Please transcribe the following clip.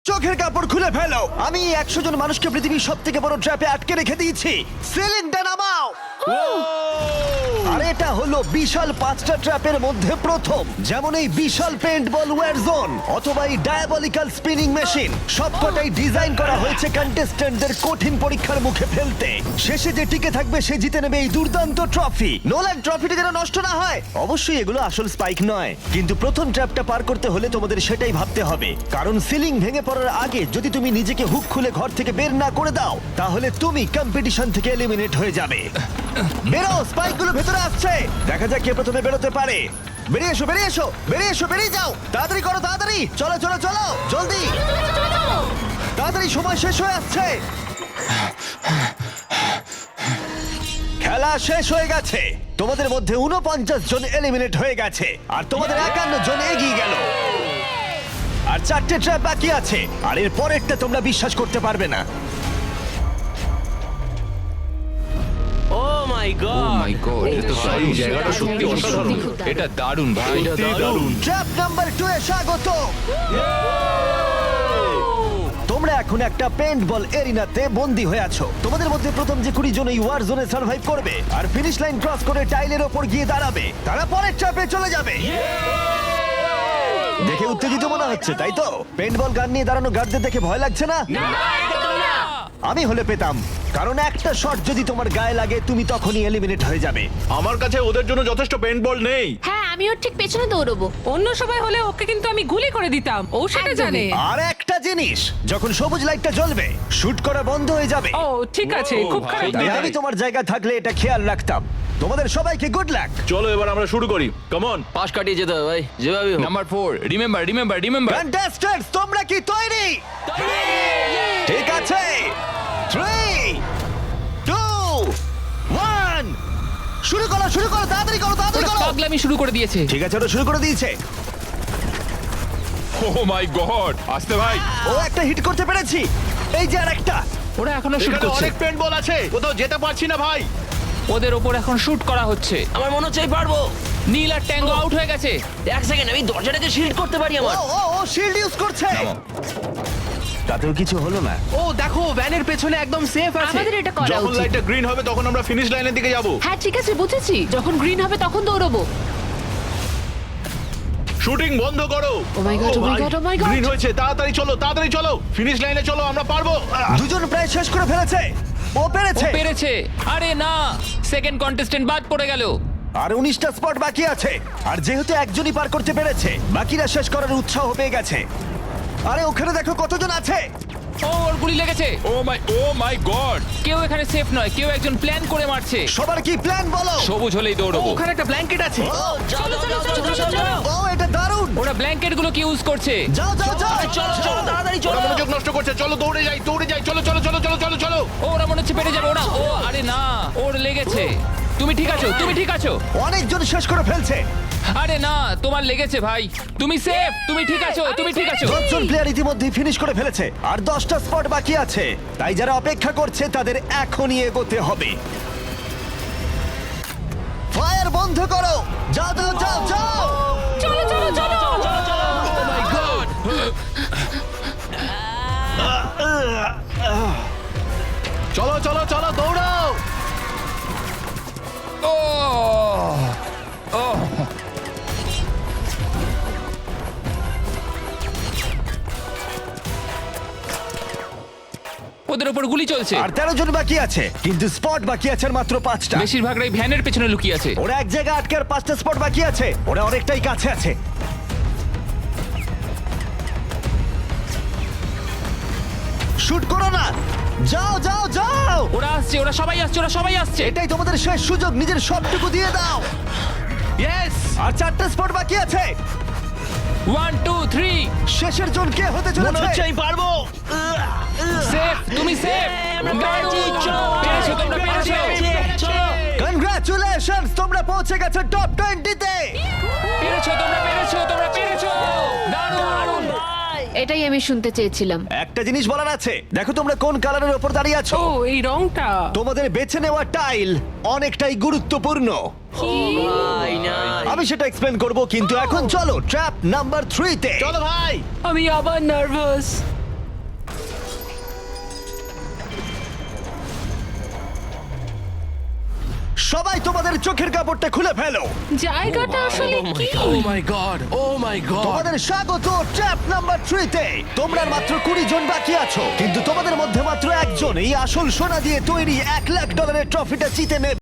চোখের কাপড় খুলে ফেলো। আমি 100 জন মানুষকে পৃথিবীর সব থেকে বড় ট্র্যাপে আটকে রেখে দিয়েছি। সিলিংটা নামাও। আর এটা হলো বিশাল 5টা ট্র্যাপের মধ্যে প্রথম, যেমন এই বিশাল পেইন্টবল ওয়্যার জোন অথবা এই ডায়াবলিক্যাল স্পিনিং মেশিন। সবকটাই ডিজাইন করা হয়েছে কন্টেস্ট্যান্টদের কঠিন পরীক্ষার মুখে ফেলতে। শেষে যে টিকে থাকবে সে জিতে নেবে এই দুর্দান্ত ট্রফি। নোলান, ট্রফিটা যেন নষ্ট না হয়। অবশ্যই এগুলো আসল স্পাইক নয়, কিন্তু প্রথম ট্র্যাপটা পার করতে হলে তোমাদের সেটাই ভাবতে হবে, কারণ সিলিং ভেঙে পড়ার আগে যদি তুমি নিজেকে হুক খুলে ঘর থেকে বের না করে দাও তাহলে তুমি কম্পিটিশন থেকে এলিমিনেট হয়ে যাবে। বেরো, স্পাইকগুলো ভেতরে আসছে। দেখা যাক কে প্রথমে বেরোতে পারে। বেরিয়ে এসো, বেরিয়ে এসো, বেরিয়ে এসো, বেরিয়ে যাও। তাড়াতাড়ি করো, তাড়াতাড়ি। চলো চলো চলো, জলদি, তাড়াতাড়ি, সময় শেষ হয়ে আসছে। খেলা শেষ হয়ে গেছে। তোমাদের মধ্যে 49 জন এলিমিনেট হয়ে গেছে আর তোমাদের 51 জন এগিয়ে গেল। আর 4টে ট্র্যাপ বাকি আছে, আর এর পরেরটা তোমরা বিশ্বাস করতে পারবে না। ও মাই গড এটা তো দারুণ, জায়গাটা সত্যি অসাধারণ। এটা দারুণ ভাই, সত্যি দারুণ। ট্র্যাপ নাম্বার 2 এ স্বাগত। তোমরা এখন একটা পেইন্টবল এরিনাতে বন্দী হয়ে আছো। তোমাদের মধ্যে প্রথম যে 20 জন এই ওয়ার জোনে সার্ভাইভ করবে আর ফিনিশ লাইন ক্রস করে টাইলের ওপর গিয়ে দাঁড়াবে, তারা পরের ট্র্যাপে চলে যাবে। দেখে উত্তেজিত মনে হচ্ছে, তাই তো? পেইন্টবল গান নিয়ে দাঁড়ানো গার্ডদের দেখে ভয় লাগছে না? আমি হলে পেতাম, কারণ একটা শট যদি তোমার গায়ে লাগে তুমি তখনই এলিমিনেট হয়ে যাবে। আমার কাছে ওদের জন্য যথেষ্ট পেইন্টবল নেই। হ্যাঁ, আমি ওর ঠিক পেছনে দৌড়বো। অন্য সবাই হলে ওকে কিন্তু আমি গুলি করে দিতাম, ও সেটা একদমই। জানে। আর একটা জিনিস, যখন সবুজ লাইটটা জ্বলবে শুট করা বন্ধ হয়ে যাবে। ও ঠিক আছে, খুব খারাপ তাই দেখায়। আমি তোমার জায়গায় থাকলে এটা খেয়াল রাখতাম। তোমাদের সবাইকে গুড লাক। চলো এবার আমরা শুরু করি, কাম অন। পাশ কাটিয়ে যেতে হবে ভাই, যেভাবে হোক। Number 4, remember. কন্টেস্ট্যান্টস, তোমরা কি তৈরি? ঠিক আছে, 3, 2, 1, শুরু করো, শুরু করো, তাড়াতাড়ি করো, তাড়াতাড়ি ওরা করো। পাগলামি শুরু করে দিয়েছে। ঠিক আছে, ওরা শুরু করে দিয়েছে। ও মাই গড, আসতে ভাই। ও একটা হিট করতে পেরেছি। এই যে আরেকটা। ওরা এখনো শুট এখানে করছে। অনেক পেইন্টবল আছে, কোথাও যেতে পারছি না ভাই। ওদের ওপর এখন শুট করা হচ্ছে। আমার মনে হচ্ছে আমি পারবো। নীল আর ট্যাঙ্গো আউট হয়ে গেছে। এক সেকেন্ড, আমি দরজাটাকে শিল্ড করতে পারি আমার। ও শিল্ড ইউজ করছে। তাতেও কিছু হলো না। ও দেখো, ভ্যানের পেছনে একদম সেফ আছে। আমাদের এটা করা যখন উচিত। লাইটটা গ্রিন হবে তখন আমরা ফিনিশ লাইনের দিকে যাব। হ্যাঁ ঠিক আছে, বুঝেছি। যখন গ্রিন হবে তখন দৌড়বো। শুটিং বন্ধ করো। Oh my God, oh my God, oh my God. Green হয়েছে, তাড়াতাড়ি চলো, তাড়াতাড়ি চলো, ফিনিশ লাইনে চলো, আমরা পারবো। দুজন প্রায় শেষ করে ফেলেছে। ও ও পেরেছে। পেরেছে। আরে না, সেকেন্ড কন্টেস্ট্যান্ট বাদ পড়ে গেল। আর 19টা স্পট বাকি আছে, আর যেহেতু একজনই পার করতে পেরেছে বাকিরা শেষ করার উৎসাহ পেয়ে গেছে। আরে ওখানে দেখো কতজন আছে। ও, ওর গুলি লেগেছে। ও মাই গড, কেউ এখানে সেফ নয়, কেউ একজন প্ল্যান করে মারছে। সবার কি প্ল্যান বলো? সবুজ হলেই দৌড়বো। ওখানে একটা ব্ল্যাঙ্কেট আছে। চলো চলো চলো চলো চলো। ও এটা দারুণ। ওরা ব্ল্যাঙ্কেট গুলো কি ইউজ করছে? যাও যাও যাও। চলো চলো তাড়াতাড়ি ওরা চলো। মনোযোগ নষ্ট করছে, চলো দৌড়ে যাই, চলো চলো চলো চলো চলো চলো। ও, ওরা মনে হচ্ছে পেরে যাবে। ওরা, ও আরে না, ওর লেগেছে। তুমি ঠিক আছো, তুমি ঠিক আছো। অনেকজন শেষ করে ফেলছে। আরে না, তোমার লেগেছে ভাই। তুমি সেফ, তুমি ঠিক আছো, তুমি ঠিক আছো। 10 জন প্লেয়ার ইতিমধ্যে ফিনিশ করে ফেলেছে আর 10টা স্পট বাকি আছে। তাই যারা অপেক্ষা করছে তাদের এখনই এগোতে হবে। ফায়ার বন্ধ করো। যাও যাও যাও যাও। চলো চলো চলো। চলো চলো চলো, দৌড়াও। ও ও, ওদের ওপর গুলি চলছে। আর 13 জন বাকি আছে, কিন্তু স্পট বাকি আছে আর মাত্র 5টা। বেশিরভাগরাই ভ্যানের পেছনে লুকিয়ে আছে। ওরা এক জায়গায় আটকে আর 5টা স্পট বাকি আছে। ওরা অনেকটাই কাছে আছে। শুট করো না। যাও যাও যাও। ওরা আসছে, ওরা সবাই আসছে, ওরা সবাই আসছে। এটাই তোমাদের শেষ সুযোগ, নিজের সবটুকু দিয়ে দাও। ইয়েস। আর 4টা স্পট বাকি আছে। 1 2 3, শেষের জন কে হতে মনে হচ্ছে চলেছে? আমি পারবো। সেফ, তুমি সেফ। পেরেছো, তোমরা পেরেছো। কনগ্রাচুলেশনস, তোমরা পৌঁছে গেছো টপ 20 তে। পেরেছো, তোমরা পেরেছো, তোমরা পেরেছো। দারুণ। এটাই আমি শুনতে চেয়েছিলাম। একটা জিনিস বলার আছে, দেখো তোমরা কোন কালারের উপর দাঁড়িয়ে আছো। ও এই রংটা। তোমাদের বেছে নেওয়া টাইল অনেকটাই গুরুত্বপূর্ণ। ভাই না। আমি সেটা এক্সপ্লেন করব, কিন্তু এখন চলো ট্র্যাপ নাম্বার 3 তে। চলো ভাই। আমি আবার নার্ভাস। সবাই তোমাদের চোখের কাপড়টা খুলে ফেলো। জায়গাটা আসলে কি? ও মাই গড, ও মাই গড। তোমাদের স্বাগত ট্র্যাপ নাম্বার 3 তে। তোমরা আর মাত্র 20 জন বাকি আছো, কিন্তু তোমাদের মধ্যে মাত্র একজন এই আসল সোনা দিয়ে তৈরি $1,00,000 ট্রফিটা জিতে নেবে।